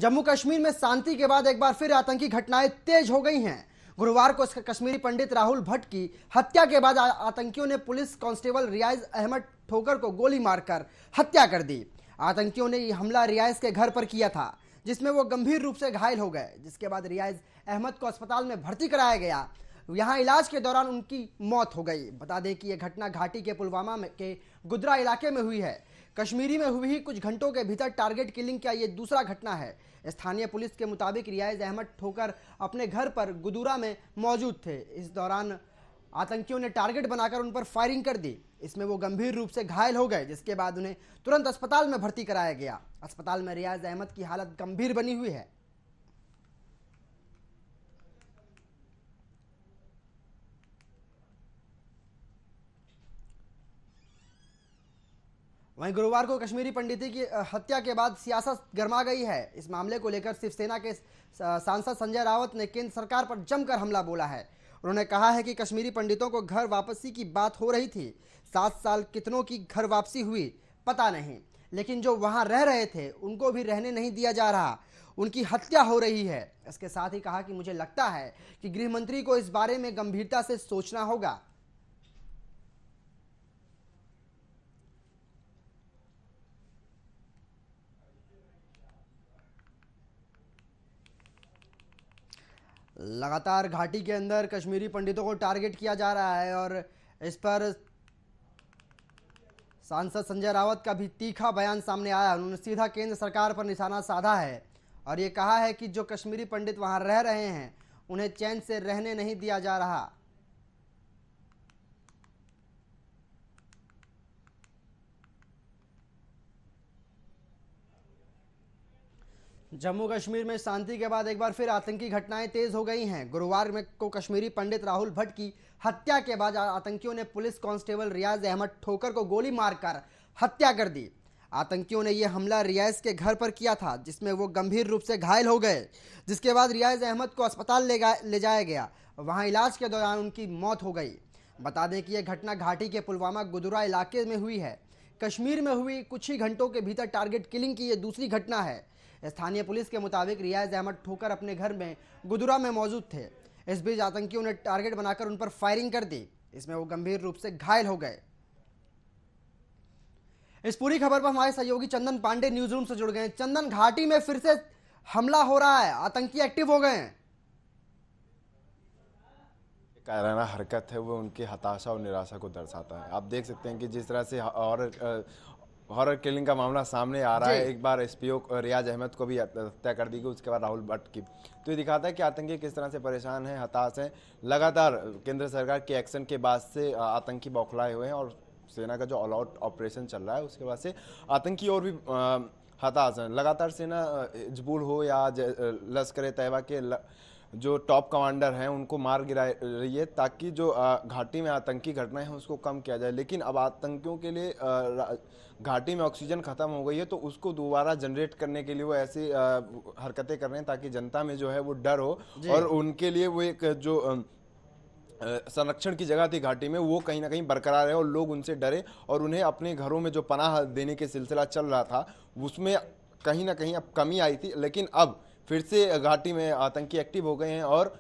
जम्मू कश्मीर में शांति के बाद एक बार फिर आतंकी घटनाएं तेज हो गई हैं। गुरुवार को कश्मीरी पंडित राहुल भट्ट की हत्या के बाद आतंकियों ने पुलिस कांस्टेबल रियाज अहमद ठोकर को गोली मारकर हत्या कर दी। आतंकियों ने यह हमला रियाज के घर पर किया था, जिसमें वो गंभीर रूप से घायल हो गए, जिसके बाद रियाज अहमद को अस्पताल में भर्ती कराया गया। यहां इलाज के दौरान उनकी मौत हो गई। बता दें कि यह घटना घाटी के पुलवामा के गुदरा इलाके में हुई है। कश्मीरी में हुई कुछ घंटों के भीतर टारगेट किलिंग का यह दूसरा घटना है। स्थानीय पुलिस के मुताबिक रियाज अहमद ठोकर अपने घर पर गुदुरा में मौजूद थे। इस दौरान आतंकियों ने टारगेट बनाकर उन पर फायरिंग कर दी। इसमें वो गंभीर रूप से घायल हो गए, जिसके बाद उन्हें तुरंत अस्पताल में भर्ती कराया गया। अस्पताल में रियाज अहमद की हालत गंभीर बनी हुई है। वहीं गुरुवार को कश्मीरी पंडित की हत्या के बाद सियासत गर्मा गई है। इस मामले को लेकर शिवसेना के सांसद संजय रावत ने केंद्र सरकार पर जमकर हमला बोला है। उन्होंने कहा है कि कश्मीरी पंडितों को घर वापसी की बात हो रही थी। 7 साल कितनों की घर वापसी हुई पता नहीं, लेकिन जो वहां रह रहे थे उनको भी रहने नहीं दिया जा रहा, उनकी हत्या हो रही है। इसके साथ ही कहा कि मुझे लगता है कि गृह मंत्री को इस बारे में गंभीरता से सोचना होगा। लगातार घाटी के अंदर कश्मीरी पंडितों को टारगेट किया जा रहा है और इस पर सांसद संजय रावत का भी तीखा बयान सामने आया। उन्होंने सीधा केंद्र सरकार पर निशाना साधा है और ये कहा है कि जो कश्मीरी पंडित वहां रह रहे हैं उन्हें चैन से रहने नहीं दिया जा रहा। जम्मू कश्मीर में शांति के बाद एक बार फिर आतंकी घटनाएं तेज हो गई हैं। गुरुवार में को कश्मीरी पंडित राहुल भट्ट की हत्या के बाद आतंकियों ने पुलिस कांस्टेबल रियाज अहमद ठोकर को गोली मारकर हत्या कर दी। आतंकियों ने यह हमला रियाज के घर पर किया था, जिसमें वो गंभीर रूप से घायल हो गए, जिसके बाद रियाज अहमद को अस्पताल ले जाया गया। वहां इलाज के दौरान उनकी मौत हो गई। बता दें कि यह घटना घाटी के पुलवामा गुदुरा इलाके में हुई है। कश्मीर में हुई कुछ ही घंटों के भीतर टारगेट किलिंग की यह दूसरी घटना है। स्थानीय पुलिस के मुताबिक रियाज अहमद ठोकर अपने घर में गुदुरा में मौजूद थे। इस बीच आतंकियों ने टारगेट बनाकर उन पर फायरिंग कर दी। इसमें वो गंभीर रूप से घायल हो गए। इस पूरी खबर पर हमारे सहयोगी चंदन पांडे न्यूज रूम से जुड़ गए। चंदन, घाटी में फिर से हमला हो रहा है, आतंकी एक्टिव हो गए हैं। कायराना हरकत है वो उनकी हताशा और निराशा को दर्शाता है। आप देख सकते हैं कि जिस तरह से हॉरर किलिंग का मामला सामने आ रहा है। एक बार एसपीओ रियाज अहमद को भी हत्या कर दी गई, उसके बाद राहुल भट्ट की। तो ये दिखाता है कि आतंकी किस तरह से परेशान हैं, हताश हैं। लगातार केंद्र सरकार के एक्शन के बाद से आतंकी बौखलाए हुए हैं और सेना का जो ऑल आउट ऑपरेशन चल रहा है उसके बाद से आतंकी और भी हताश हैं। लगातार सेना हिजबुल हो या लश्कर तैयबा के जो टॉप कमांडर हैं उनको मार गिरा रही है, ताकि जो घाटी में आतंकी घटनाएं हैं उसको कम किया जाए। लेकिन अब आतंकियों के लिए घाटी में ऑक्सीजन खत्म हो गई है, तो उसको दोबारा जनरेट करने के लिए वो ऐसी हरकतें कर रहे हैं ताकि जनता में जो है वो डर हो और उनके लिए वो एक जो संरक्षण की जगह थी घाटी में वो कहीं ना कहीं बरकरार है और लोग उनसे डरे और उन्हें अपने घरों में जो पनाह देने के सिलसिला चल रहा था उसमें कहीं ना कहीं अब कमी आई थी। लेकिन अब फिर से घाटी में आतंकी एक्टिव हो गए हैं और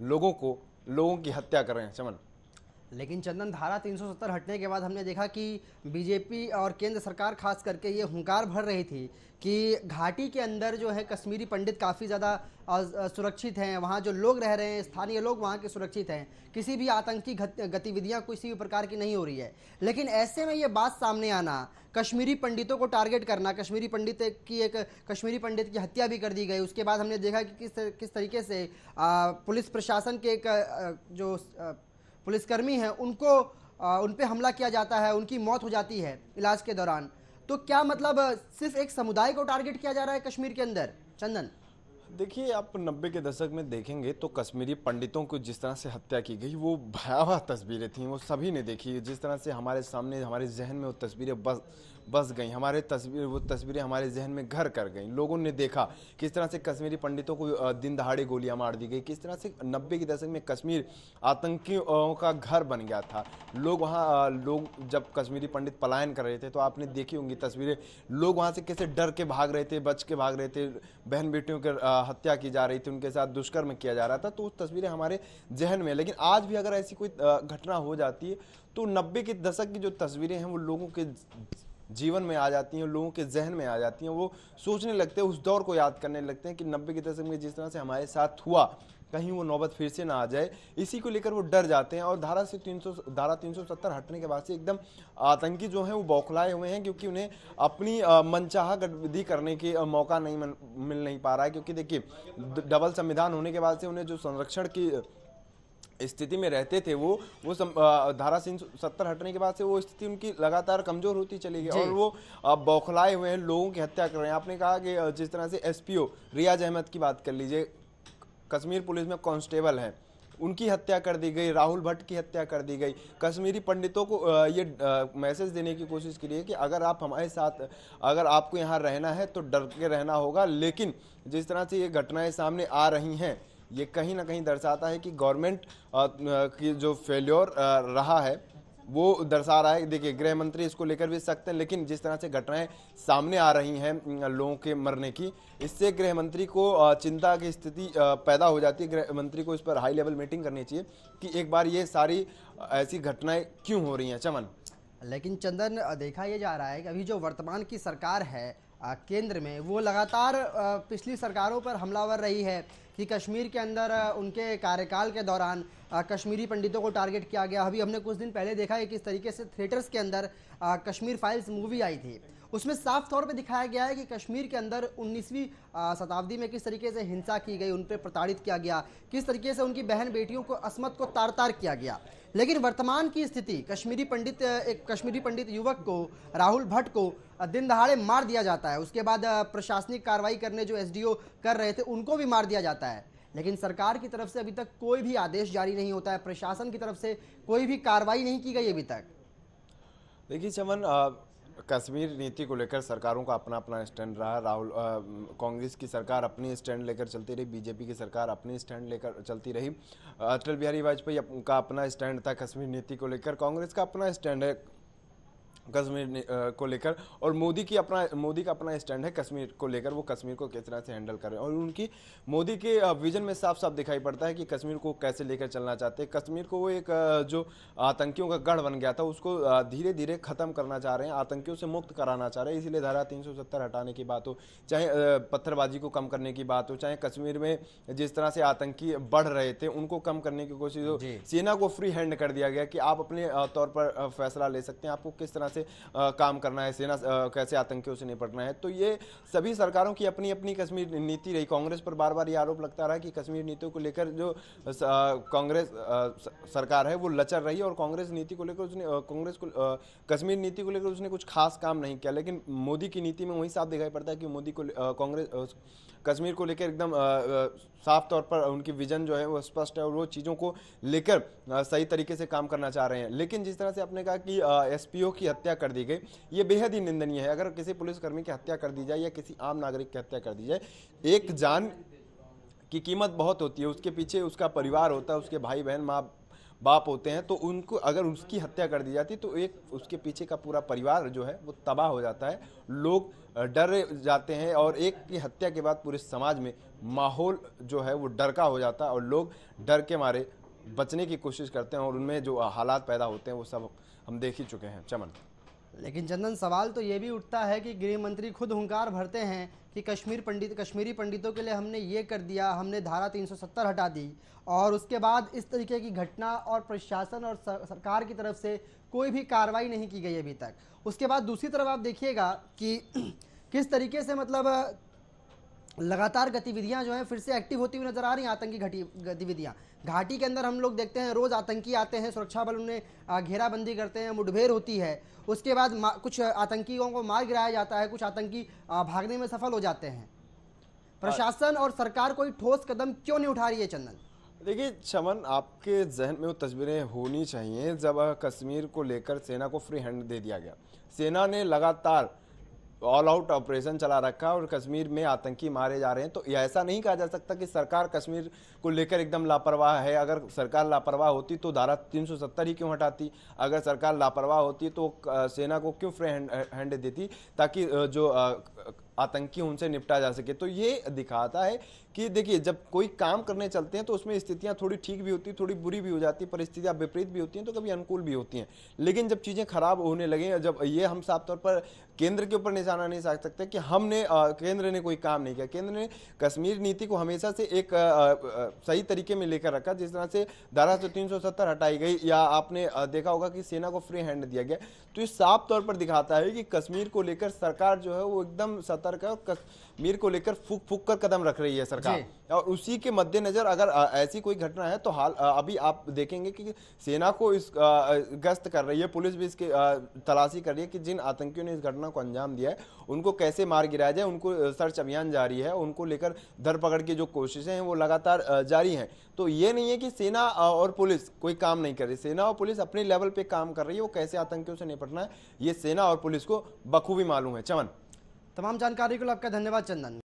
लोगों की हत्या कर रहे हैं। चमन, लेकिन चंदन, धारा 370 हटने के बाद हमने देखा कि बीजेपी और केंद्र सरकार खास करके ये हुंकार भर रही थी कि घाटी के अंदर जो है कश्मीरी पंडित काफ़ी ज़्यादा सुरक्षित हैं, वहाँ जो लोग रह रहे हैं स्थानीय लोग वहाँ के सुरक्षित हैं, किसी भी आतंकी गतिविधियाँ किसी भी प्रकार की नहीं हो रही है। लेकिन ऐसे में ये बात सामने आना, कश्मीरी पंडितों को टारगेट करना, कश्मीरी पंडित की हत्या भी कर दी गई। उसके बाद हमने देखा कि किस तरीके से पुलिस प्रशासन के जो पुलिसकर्मी हैं उन पे हमला किया जाता है, उनकी मौत हो जाती है इलाज के दौरान। तो क्या मतलब सिर्फ एक समुदाय को टारगेट किया जा रहा है कश्मीर के अंदर? चंदन, देखिए, आप 90 के दशक में देखेंगे तो कश्मीरी पंडितों को जिस तरह से हत्या की गई वो भयावह तस्वीरें थी, वो सभी ने देखी। जिस तरह से हमारे सामने हमारे जहन में वो तस्वीरें बस बस गई, हमारे तस्वीर वो तस्वीरें हमारे जहन में घर कर गई। लोगों ने देखा किस तरह से कश्मीरी पंडितों को दिन दहाड़े गोलियां मार दी गई, किस तरह से 90 के दशक में कश्मीर आतंकियों का घर बन गया था। लोग वहाँ लोग जब कश्मीरी पंडित पलायन कर रहे थे तो आपने देखी होंगी तस्वीरें, लोग वहाँ से कैसे डर के भाग रहे थे, बच के भाग रहे थे, बहन बेटियों की हत्या की जा रही थी, उनके साथ दुष्कर्म किया जा रहा था। तो उस तस्वीरें हमारे जहन में। लेकिन आज भी अगर ऐसी कोई घटना हो जाती है तो 90 के दशक की जो तस्वीरें हैं वो लोगों के जीवन में आ जाती हैं, लोगों के जहन में आ जाती हैं। वो सोचने लगते हैं, उस दौर को याद करने लगते हैं कि 90 के दशक में जिस तरह से हमारे साथ हुआ कहीं वो नौबत फिर से ना आ जाए। इसी को लेकर वो डर जाते हैं। और धारा 370 हटने के बाद से एकदम आतंकी जो हैं वो बौखलाए हुए हैं, क्योंकि उन्हें अपनी मनचाहा गतिविधि करने की मौका नहीं मिल नहीं पा रहा है। क्योंकि देखिए, डबल संविधान होने के बाद से उन्हें जो संरक्षण की स्थिति में रहते थे वो धारा 370 हटने के बाद से वो स्थिति उनकी लगातार कमजोर होती चली गई और वो बौखलाए हुए हैं, लोगों की हत्या कर रहे हैं। आपने कहा कि जिस तरह से एसपीओ रियाज अहमद की बात कर लीजिए, कश्मीर पुलिस में कांस्टेबल हैं, उनकी हत्या कर दी गई, राहुल भट्ट की हत्या कर दी गई। कश्मीरी पंडितों को ये मैसेज देने की कोशिश की है कि अगर आप हमारे साथ, अगर आपको यहाँ रहना है तो डर के रहना होगा। लेकिन जिस तरह से ये घटनाएं सामने आ रही हैं, ये कहीं ना कहीं दर्शाता है कि गवर्नमेंट की जो फेल्योर रहा है वो दर्शा रहा है। देखिए, गृह मंत्री इसको लेकर भी सख्त हैं, लेकिन जिस तरह से घटनाएं सामने आ रही हैं लोगों के मरने की, इससे गृह मंत्री को चिंता की स्थिति पैदा हो जाती है। गृह मंत्री को इस पर हाई लेवल मीटिंग करनी चाहिए कि एक बार ये सारी ऐसी घटनाएं क्यों हो रही हैं। चमन, लेकिन चंदन, देखा यह जा रहा है कि अभी जो वर्तमान की सरकार है केंद्र में, वो लगातार पिछली सरकारों पर हमलावर रही है कि कश्मीर के अंदर उनके कार्यकाल के दौरान कश्मीरी पंडितों को टारगेट किया गया। अभी हमने कुछ दिन पहले देखा है कि किस तरीके से थिएटर्स के अंदर कश्मीर फाइल्स मूवी आई थी, उसमें साफ तौर पे दिखाया गया है कि कश्मीर के अंदर 19वीं शताब्दी में किस तरीके से हिंसा की गई, उन पर प्रताड़ित किया गया, किस तरीके से उनकी बहन बेटियों को असमत को तार तार किया गया। लेकिन वर्तमान की स्थिति, एक कश्मीरी पंडित युवक को, राहुल भट्ट को दिन दहाड़े मार दिया जाता है। उसके बाद प्रशासनिक कार्रवाई करने जो एसडीओ कर रहे थे उनको भी मार दिया जाता है। लेकिन सरकार की तरफ से अभी तक कोई भी आदेश जारी नहीं होता है, प्रशासन की तरफ से कोई भी कार्रवाई नहीं की गई अभी तक। देखिए चमन, कश्मीर नीति को लेकर सरकारों का अपना अपना स्टैंड रहा। कांग्रेस की सरकार अपनी स्टैंड लेकर चलती रही, बीजेपी की सरकार अपनी स्टैंड लेकर चलती रही। अटल बिहारी वाजपेयी का अपना स्टैंड था कश्मीर नीति को लेकर, कांग्रेस का अपना स्टैंड है कश्मीर को लेकर, और मोदी का अपना स्टैंड है कश्मीर को लेकर। वो कश्मीर को किस तरह से हैंडल कर रहे हैं और उनकी मोदी के विजन में साफ साफ दिखाई पड़ता है कि कश्मीर को कैसे लेकर चलना चाहते हैं। कश्मीर को वो एक जो आतंकियों का गढ़ बन गया था उसको धीरे धीरे खत्म करना चाह रहे हैं, आतंकियों से मुक्त कराना चाह रहे हैं। इसीलिए धारा 370 हटाने की बात हो, चाहे पत्थरबाजी को कम करने की बात हो, चाहे कश्मीर में जिस तरह से आतंकी बढ़ रहे थे उनको कम करने की कोशिश हो, सेना को फ्री हैंड कर दिया गया कि आप अपने तौर पर फैसला ले सकते हैं, आपको किस तरह से काम करना है, सेना कैसे आतंकियों से निपटना है। तो ये सभी सरकारों की अपनी अपनी कश्मीर नीति रही। कांग्रेस पर बार बार ये आरोप लगता रहा कि कश्मीर नीतियों को लेकर जो कांग्रेस सरकार है वो लचर रही और कांग्रेस नीति को लेकर कश्मीर नीति को लेकर उसने कुछ खास काम नहीं किया। लेकिन मोदी की नीति में वही साफ दिखाई पड़ता है कि मोदी को कांग्रेस कश्मीर को लेकर एकदम साफ तौर पर उनकी विजन जो है वो स्पष्ट है और वो चीज़ों को लेकर सही तरीके से काम करना चाह रहे हैं। लेकिन जिस तरह से आपने कहा कि एसपीओ की हत्या कर दी गई, ये बेहद ही निंदनीय है। अगर किसी पुलिसकर्मी की हत्या कर दी जाए या किसी आम नागरिक की हत्या कर दी जाए, एक जान की कीमत बहुत होती है, उसके पीछे उसका परिवार होता है, उसके भाई बहन माँ बाप होते हैं। तो उनको अगर उसकी हत्या कर दी जाती तो एक उसके पीछे का पूरा परिवार जो है वो तबाह हो जाता है, लोग डर जाते हैं और एक की हत्या के बाद पूरे समाज में माहौल जो है वो डर का हो जाता है और लोग डर के मारे बचने की कोशिश करते हैं और उनमें जो हालात पैदा होते हैं वो सब हम देख ही चुके हैं। चमन, लेकिन चंदन, सवाल तो ये भी उठता है कि गृह मंत्री खुद हुंकार भरते हैं कि कश्मीरी पंडितों के लिए हमने ये कर दिया, हमने धारा 370 हटा दी, और उसके बाद इस तरीके की घटना और प्रशासन और सरकार की तरफ से कोई भी कार्रवाई नहीं की गई अभी तक। उसके बाद दूसरी तरफ आप देखिएगा कि किस तरीके से मतलब लगातार गतिविधियां जो हैं फिर से एक्टिव होती हुई नजर आ रही हैं, आतंकी गतिविधियां। घाटी के अंदर हम लोग देखते हैं रोज आतंकी आते हैं, सुरक्षा बल उन्हें घेराबंदी करते हैं, मुठभेड़ होती है, उसके बाद कुछ आतंकियों को मार गिराया जाता है, कुछ आतंकी भागने में सफल हो जाते हैं। प्रशासन और सरकार कोई ठोस कदम क्यों नहीं उठा रही है चंदन? देखिए चमन, आपके जहन में वो तस्वीरें होनी चाहिए जब कश्मीर को लेकर सेना को फ्री हैंड दे दिया गया, सेना ने लगातार ऑल आउट ऑपरेशन चला रखा है और कश्मीर में आतंकी मारे जा रहे हैं। तो ऐसा नहीं कहा जा सकता कि सरकार कश्मीर को लेकर एकदम लापरवाह है। अगर सरकार लापरवाह होती तो धारा 370 ही क्यों हटाती? अगर सरकार लापरवाह होती तो सेना को क्यों फ्री हैंड देती ताकि जो आतंकी उनसे निपटा जा सके? तो ये दिखाता है कि देखिए, जब कोई काम करने चलते हैं तो उसमें स्थितियां थोड़ी ठीक भी होती, थोड़ी बुरी भी हो जाती, परिस्थितियां विपरीत भी होती हैं, तो कभी अनुकूल भी होती हैं। लेकिन जब चीजें खराब होने लगे, जब ये हम साफ तौर पर केंद्र के ऊपर निशाना नहीं साध सकते कि हमने केंद्र ने कोई काम नहीं किया। केंद्र ने कश्मीर नीति को हमेशा से एक सही तरीके में लेकर रखा। जिस तरह से धारा 370 हटाई गई या आपने देखा होगा कि सेना को फ्री हैंड दिया गया, तो ये साफ तौर पर दिखाता है कि कश्मीर को लेकर सरकार जो है वो एकदम सतर्क है और कश्मीर को लेकर फूक फूक कर कदम रख रही है सरकार। और उसी के मद्देनजर अगर ऐसी कोई घटना है तो हाल अभी आप देखेंगे कि सेना को इस गश्त कर रही है, पुलिस भी इसके तलाशी कर रही है कि जिन आतंकियों ने इस घटना को अंजाम दिया है उनको कैसे मार गिराया जाए। उनको सर्च अभियान जारी है, उनको लेकर धरपकड़ की जो कोशिशें हैं वो लगातार जारी हैं। तो ये नहीं है कि सेना और पुलिस कोई काम नहीं कर रही। सेना और पुलिस अपने लेवल पे काम कर रही है। वो कैसे आतंकियों से निपटना है ये सेना और पुलिस को बखूबी मालूम है। चमन, तमाम जानकारी के लिए आपका धन्यवाद चंदन।